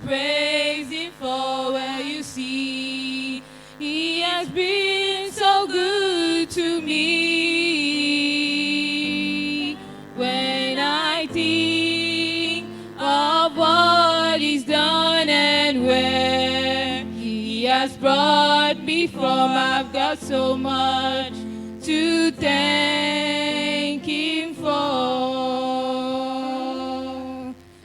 praise Him for. Well, you see, He has been so good to me. When I think of what He's done and where He has brought me from, I've got so much to thank Him for.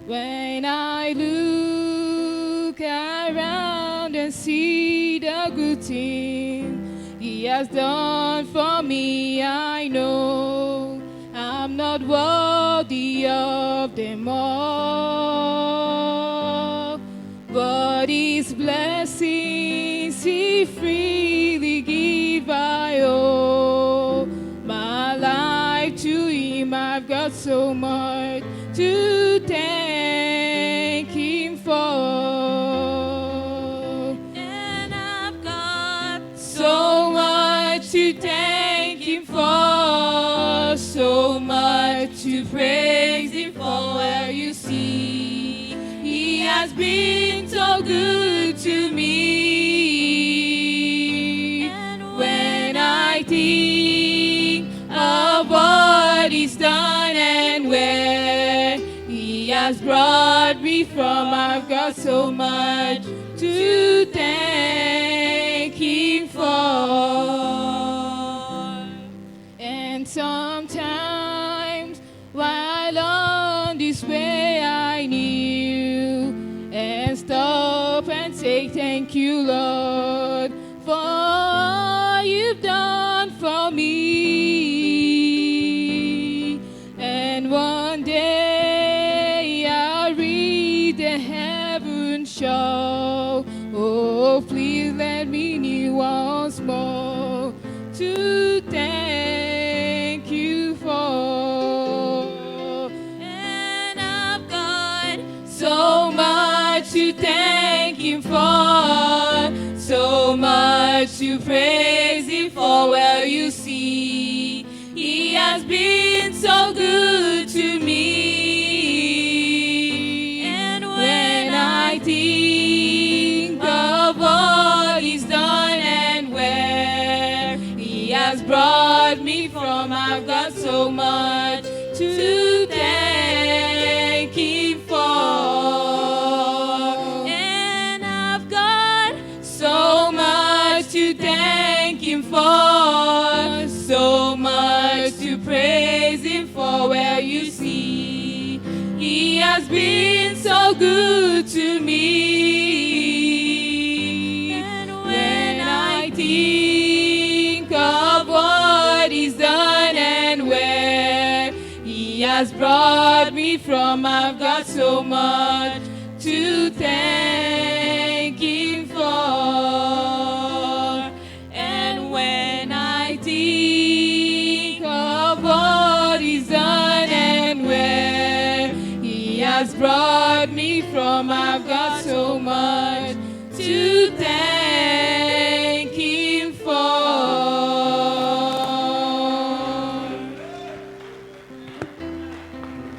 When I look around and see the good thing He has done for me, I know I'm not worthy of them all, but His blessings He freely give. I owe my life to Him. I've got so much to thank Him for, and I've got so much to thank Him for, so much to praise Him for. Well, you see, He has been so good to me. And when I think of what He's done and where He has brought me from, I've got so much to thank Him for. And sometimes while on this way I kneel and stop and say thank you, Lord, for all You've done for me. And one day I'll read the heaven show. Oh, please let me kneel once more to thank You for. And I've got so much to thank Him for, so much to praise Him for. Well, you see, He has been so good to me. And when I think of what He's done and where He has brought me from, I've got so much to thank Him for. And I've got so much to thank Him for, so much to praise Him for. Well, you see, He has been so good to me. And when I think of what He's done and where He has brought me from, I've got so much to thank Him for. And when I think of what He's done and where He has brought me from, I've got so much to thank